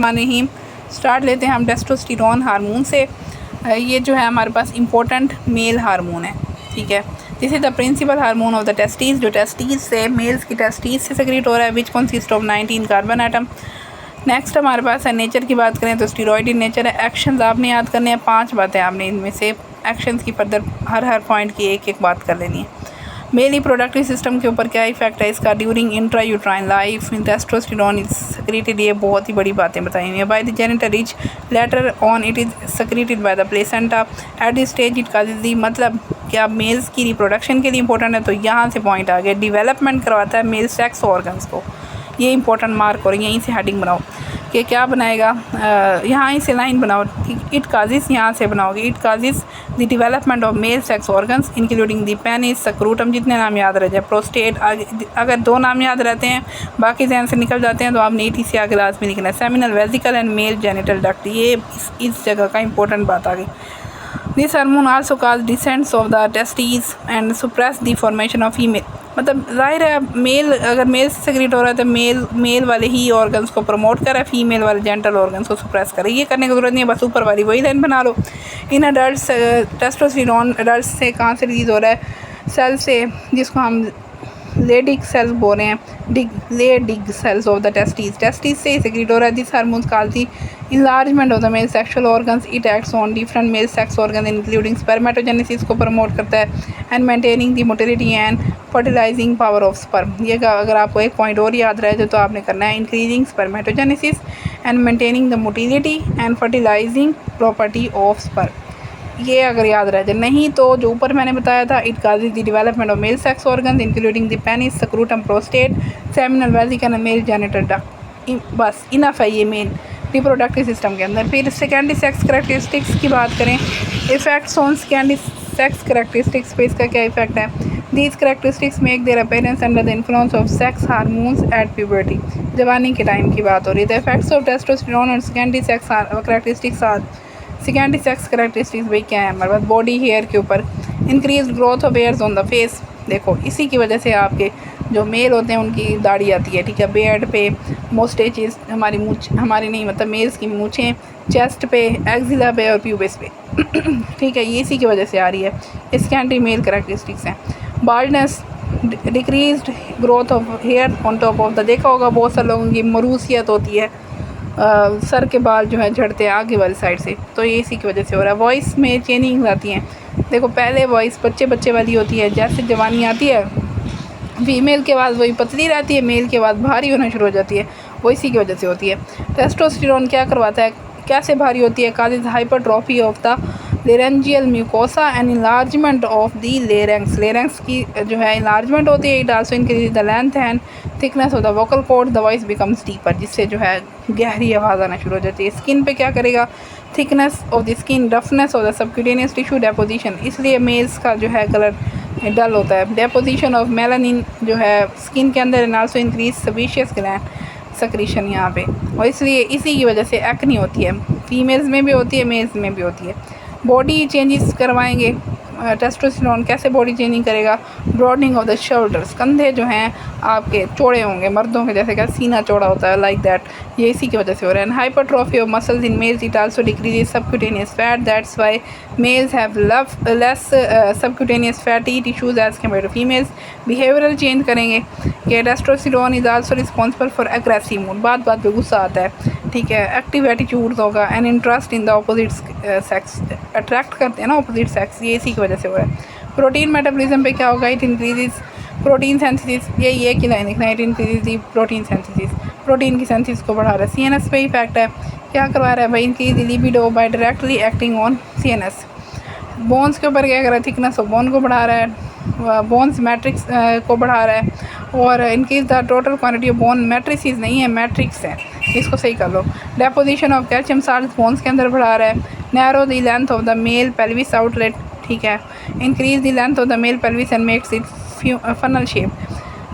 रहीम start लेते हैं हम टेस्टोस्टेरोन हार्मोन से। ये जो है हमारे पास इम्पोर्टेंट मेल हार्मोन है, ठीक है। This is the principal hormone of the testes, जो टेस्टीज से मेल्स की टेस्टीज से सेक्रेट हो रहा है, which consist of 19 carbon atom. Next हमारे पास है नेचर की बात करें तो स्टीरॉयड इन नेचर है। एक्शंस आपने याद करने हैं, 5 बातें आपने इनमें से एक्शंस की फर्दर हर पॉइंट की एक एक बात कर लेनी है। मेल रिप्रोडक्टिव सिस्टम के ऊपर क्या इफेक्ट है इसका during intra uterine life in testosterone is secreted. ये बहुत ही बड़ी बातें बताई हुई है। By the genital ridge later on it is secreted by the placenta at this stage it causes the, मतलब क्या मेल्स की रिप्रोडक्शन के लिए इंपॉर्टेंट है। तो यहाँ से पॉइंट आ गया, डेवलपमेंट करवाता है मेल सेक्स ऑर्गन्स को। ये इंपॉर्टेंट मार्क और यहीं से हेडिंग बनाओ कि क्या बनाएगा, यहाँ से लाइन बनाओ, इट काजिस यहाँ से बनाओगे, it causes the development of male sex organs including the penis, scrotum, जितने नाम याद रह जाए, प्रोस्टेट। अगर 2 नाम याद रहते हैं बाकी जहन से निकल जाते हैं तो आपने इटी से आगे लास्ट में लिखना है, seminal vesicle and male genital duct. ये इस जगह का इंपॉर्टेंट बात आ गई। This hormone also cause descents of the testes and suppress the formation of female. मतलब जाहिर है मेल अगर मेल से सेक्रेट हो रहा है तो मेल वाले ही ऑर्गन्स को प्रमोट करे, फीमेल वाले जेंटल ऑर्गन्स को सुप्रेस करे। ये करने की ज़रूरत नहीं है, बस ऊपर वाली वही लाइन बना लो। इन अडल्ट टेस्टोस्टेरोन अडल्ट से कहाँ से रिलीज़ हो रहा है, सेल से, जिसको हम लेडिक सेल्स बोल रहे हैं, Leydig cells of the testes से ही सेक्रेट हो रहा है। This hormone called the enlargement of the male sexual organs, it acts on different male sex organs including spermatogenesis को प्रमोट करता है and maintaining the motility and fertilizing power of sperm। ये अगर आपको एक पॉइंट और याद रहे तो आपने करना है increasing spermatogenesis and maintaining the motility and fertilizing property of sperm। ये अगर याद रह जाए, नहीं तो जो ऊपर मैंने बताया था, it causes the development of male sex organs including the penis, scrotum, prostate, seminal vesicle and male genital duct। बस इनफ है ये मेन रिप्रोडक्टिव सिस्टम के अंदर। फिर सेकेंडरी सेक्स करेक्टरिस्टिक्स की बात करें, effects on secondary sex characteristics पे इसका क्या इफेक्ट है। These characteristics make their appearance under the influence of sex hormones at puberty. जवानी के टाइम की बात हो रही है। द इफेक्ट्स ऑफ टेस्टोस्टेरोन और secondary sex characteristics are, secondary sex characteristics भाई क्या है हमारे पास, बॉडी हेयर के ऊपर, increase growth of hairs on the face. देखो इसी की वजह से आपके जो मेल होते हैं उनकी दाढ़ी आती है, ठीक है, बेड पे, मोस्टेचेस, हमारी मूछ, हमारी नहीं मतलब मेल्स की मूछें, चेस्ट पे, एक्जिला पे और प्यूबिस पे, ठीक है, ये इसी की वजह से आ रही है। इसके एंटी मेल करेक्टरिस्टिक्स हैं। Baldness, decreased growth of hair on top of the, देखा होगा बहुत सारे लोगों की मरूसियत होती है, सर के बाल जो है झड़ते हैं आगे वाली साइड से, तो ये इसी की वजह से हो रहा है। वॉइस में चेंजिंग आती हैं। देखो पहले वॉइस बच्चे वाली होती है, जैसे जवानी आती है फीमेल के बाद वही पतली रहती है, मेल के बाद भारी होना शुरू हो जाती है, वो इसी की वजह से होती है। टेस्टोस्टेरोन क्या करवाता है, कैसे भारी होती है, causes hypertrophy of the laryngeal mucosa and enlargement of the larynx. Larynx की जो है इन्लार्जमेंट होती है। It also increase the length and thickness of the vocal cord, the voice becomes deeper, जिससे जो है गहरी आवाज़ आना शुरू हो जाती है। स्किन पे क्या करेगा, thickness of the skin, roughness of the subcutaneous tissue, deposition, इसलिए मेल्स का जो है कलर डल होता है। डेपोजिशन ऑफ मेलानिन जो है स्किन के अंदर, and also increase sebaceous gland secretion यहाँ पे, और इसलिए इसी की वजह से एक्नी होती है। फीमेल्स में भी होती है, मेल्स में भी होती है। बॉडी चेंजेस करवाएंगे टेस्टोस्टेरोन, कैसे बॉडी चेंजिंग करेगा, ब्रॉडनिंग ऑफ द शोल्डर्स, कंधे जो हैं आपके चौड़े होंगे मर्दों के जैसे, क्या सीना चौड़ा होता है लाइक दैट, ये इसी की वजह से हो रहा है। Hypertrophy of muscles in males, it also decreases subcutaneous fat, that's why males have less subcutaneous fatty tissues as compare to females. Behavioural change करेंगे कि testosterone is also responsible for aggressive mood, बात बात पे गुस्सा आता है, ठीक है, एक्टिव एटीट्यूड्स होगा, and interest in the opposite sex, attract करते हैं ना अपोजिट सेक्स, ये इसी की वजह से हो रहा है। प्रोटीन मेटाबॉलिज्म पे क्या होगा, इट इंक्रीजेस प्रोटीन सेंथिसिस, यही एक ही लाइन लिखना है, it increases the protein synthesis, protein की सेंथिसिस को बढ़ा रहा है। सीएनएस पे इफेक्ट है, क्या करवा रहा है भाई, increase libido by directly acting on CNS. Bones के ऊपर क्या कर रहा है, थिकनेस ऑफ बोन को बढ़ा रहा है, बोन्स मैट्रिक्स को बढ़ा रहा है, और increase the total quantity of bone, matrices नहीं है मैट्रिक्स है, इसको सही कर लो। Deposition of calcium salt bones के अंदर बढ़ा रहा है। Narrow the length of the male pelvis outlet, ठीक है, increase the length of the male pelvis and makes it funnel shape.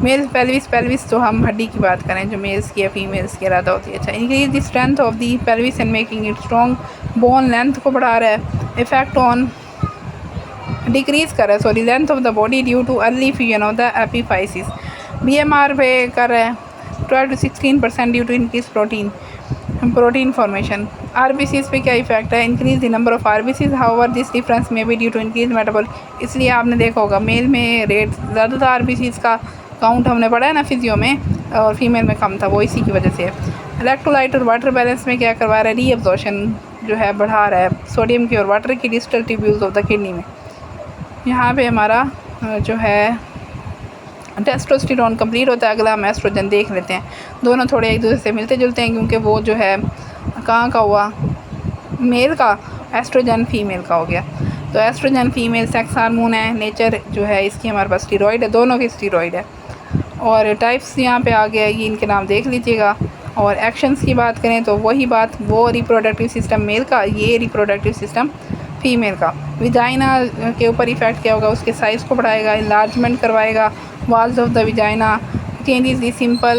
Male pelvis तो हम हड्डी की बात करें जो मेल्स की या फीमेल्स की ज़्यादा होती है। अच्छा, increase the strength of the pelvis and making it strong, bond length को बढ़ा रहा है। इफेक्ट ऑन डिक्रीज कर रहा है sorry length of the body due to early fusion of the epiphysis. BMR पे कर रहा है 12 to 16% due to increase protein. Protein formation. RBCs पे क्या इफेक्ट है? Increase the number of RBCs, however this difference may be due to increase metabol. इसलिए आपने देखा होगा मेल में रेट ज़्यादा था आरबीसीज का काउंट, हमने पढ़ा है ना फिजियो में, और फीमेल में कम था, वो इसी की वजह से है। इलेक्ट्रोलाइट और वाटर बैलेंस में क्या करवा रहा है? रीअब्जॉर्प्शन जो है बढ़ा रहा है सोडियम की और वाटर की distal tubules of the kidney में। यहाँ पे हमारा जो है टेस्टोस्टेरोन कंप्लीट होता है। अगला हम एस्ट्रोजन देख लेते हैं। दोनों थोड़े एक दूसरे से मिलते जुलते हैं, क्योंकि वो जो है कहाँ का हुआ, मेल का, एस्ट्रोजन फीमेल का हो गया। तो एस्ट्रोजन फीमेल सेक्स हार्मोन है। नेचर जो है इसकी हमारे पास स्टीरॉयड है, दोनों की स्टीरॉयड है। और टाइप्स यहाँ पे आ गया, ये इनके नाम देख लीजिएगा। और एक्शंस की बात करें तो वही बात, वो रिप्रोडक्टिव सिस्टम मेल का, ये रिप्रोडक्टिव सिस्टम फीमेल का। विजाइना के ऊपर इफेक्ट क्या होगा? उसके साइज़ को बढ़ाएगा, इन्लार्जमेंट करवाएगा, walls of the vagina, changes the simple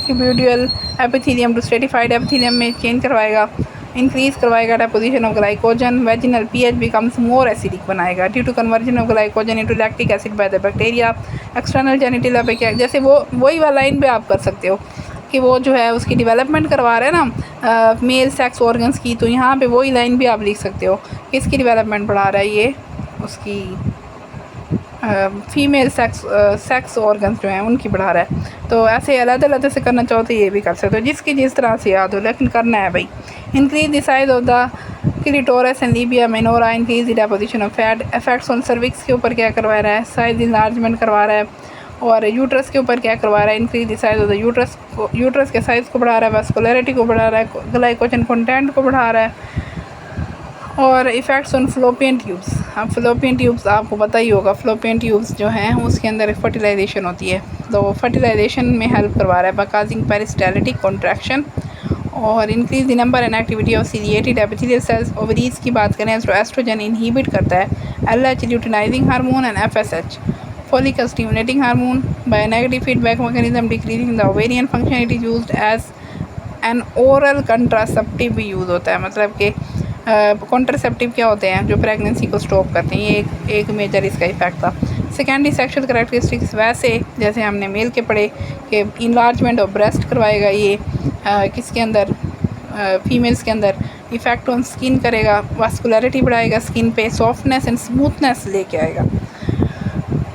cuboidal epithelium to stratified epithelium में चेंज करवाएगा, इंक्रीज करवाएगा deposition of glycogen, vaginal pH becomes more acidic बनाएगा due to conversion of glycogen into lactic acid by the bacteria. External genital पे क्या, जैसे वो वही वाला लाइन पे आप कर सकते हो कि वो जो है उसकी डेवलपमेंट करवा रहे हैं ना मेल सेक्स ऑर्गन्स की, तो यहाँ पे वही लाइन भी आप लिख सकते हो कि इसकी डेवलपमेंट बढ़ा रहा है ये उसकी फीमेल सेक्स ऑर्गन्स जो हैं उनकी बढ़ा रहा है। तो ऐसे अलग से करना चाहो तो ये भी कर सकते हो, जिसकी जिस तरह से याद हो, लेकिन करना है भाई। Increase the size of the clitoris and Libya minora, increase the deposition of fat. Effects on cervix के ऊपर क्या करवा रहा है? साइज इन्लार्जमेंट करवा रहा है। और यूट्रस के ऊपर क्या करवा रहा है? Increase the size of the uterus, uterus के साइज़ को बढ़ा रहा है, वास्कुलरिटी को बढ़ा रहा है, ग्लाइकोजन कंटेंट को बढ़ा रहा है। और इफ़ेक्ट्स ऑन फ्लोपियन ट्यूब्स। अब फ्लोपियन ट्यूब्स आपको पता ही होगा, फ्लोपियन ट्यूब्स जो हैं उसके अंदर फर्टिलाइजेशन होती है, तो फर्टिलाइजेशन में हेल्प करवा रहा है बाय काजिंग पेरिस्टाल्टिक कॉन्ट्रैक्शन। और increase the number and activity of ciliated epithelial cells. Ovaries की बात करें तो एस्ट्रोजन इनहिबिट करता है LH luteinizing hormone and FSH follicle stimulating hormone. By negative feedback mechanism decreasing the ovarian function, it is used as an oral contraceptive भी use होता है। मतलब कि कॉन्ट्रासेप्टिव क्या होते हैं? जो प्रेगनेंसी को स्टॉप करते हैं, ये एक मेजर इसका इफेक्ट था। सेकेंडरी सेक्शुअल करैक्टरिस्टिक्स वैसे जैसे हमने मेल के पढ़े कि इन्लार्जमेंट ऑफ ब्रेस्ट करवाएगा ये किसके अंदर, फीमेल्स के अंदर। इफेक्ट ऑन स्किन करेगा, वास्कुलरिटी बढ़ाएगा, स्किन पे सॉफ्टनेस एंड स्मूथनेस लेके आएगा।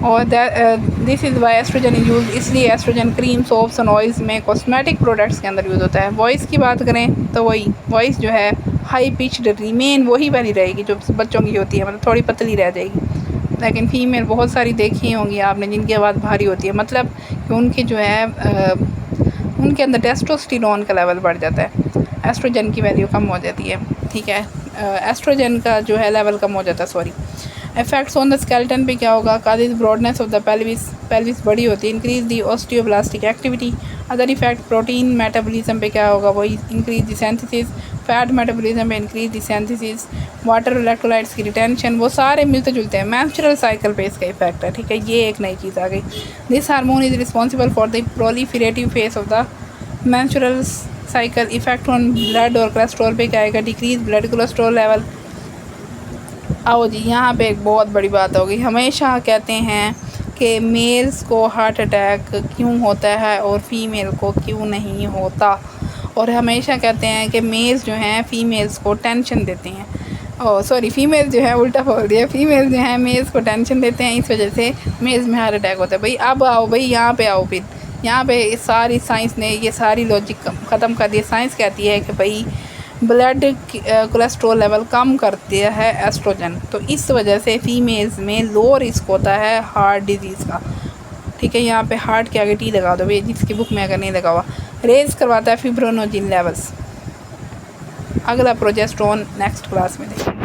और this is why estrogen is use, इसलिए एस्ट्रोजन क्रीम, सोप्स और ऑयल्स में कॉस्मेटिक प्रोडक्ट्स के अंदर यूज़ होता है। वॉइस की बात करें तो वही वॉइस जो है हाई पिच्ड रिमेन वही बनी रहेगी जो बच्चों की होती है, मतलब थोड़ी पतली रह जाएगी। लेकिन फ़ीमेल बहुत सारी देखी होंगी आपने जिनकी आवाज़ भारी होती है, मतलब कि उनके जो है उनके अंदर टेस्टोस्टेरोन का लेवल बढ़ जाता है, एस्ट्रोजन की वैल्यू कम हो जाती है। ठीक है, एस्ट्रोजन का जो है लेवल कम हो जाता है, sorry. Effects on the skeleton पे क्या होगा? Causes broadness of the pelvis बड़ी होती है, increase the osteoblastic activity. Other effect protein metabolism पे क्या होगा? वही increase the synthesis, fat metabolism पे increase the synthesis, water electrolytes की रिटेंशन, वो सारे मिलते जुलते हैं। मेंस्ट्रुअल साइकिल पे इसका इफेक्ट है। ठीक है, ये एक नई चीज़ आ गई। This hormone is responsible for the proliferative phase of the menstrual cycle. Effect on blood और कोलेस्ट्रॉल पे क्या आएगा? Decrease blood cholesterol level. आओ जी, यहाँ पे एक बहुत बड़ी बात होगी। हमेशा कहते हैं कि मेल्स को हार्ट अटैक क्यों होता है और फीमेल को क्यों नहीं होता, और हमेशा कहते हैं कि मेल्स जो हैं फ़ीमेल्स को टेंशन देते हैं। ओह सॉरी, फीमेल जो है, उल्टा बोल दिया, फीमेल जो है मेल्स को टेंशन देते हैं, इस वजह से मेल्स में हार्ट अटैक होता है। भाई अब आओ भाई, यहाँ पे आओ, फिर यहाँ पे सारी साइंस ने ये सारी लॉजिक ख़त्म कर दिया। साइंस कहती है कि भाई ब्लड कोलेस्ट्रॉल लेवल कम करती है एस्ट्रोजन, तो इस वजह से फीमेल्स में लो रिस्क होता है हार्ट डिजीज़ का। ठीक है, यहाँ पे हार्ट के आगे टी लगा दो भाई, जिसकी बुक में अगर नहीं लगा हुआ। रेज करवाता है फिब्रोनोजिन लेवल्स। अगला प्रोजेस्टेरोन नेक्स्ट क्लास में देखें।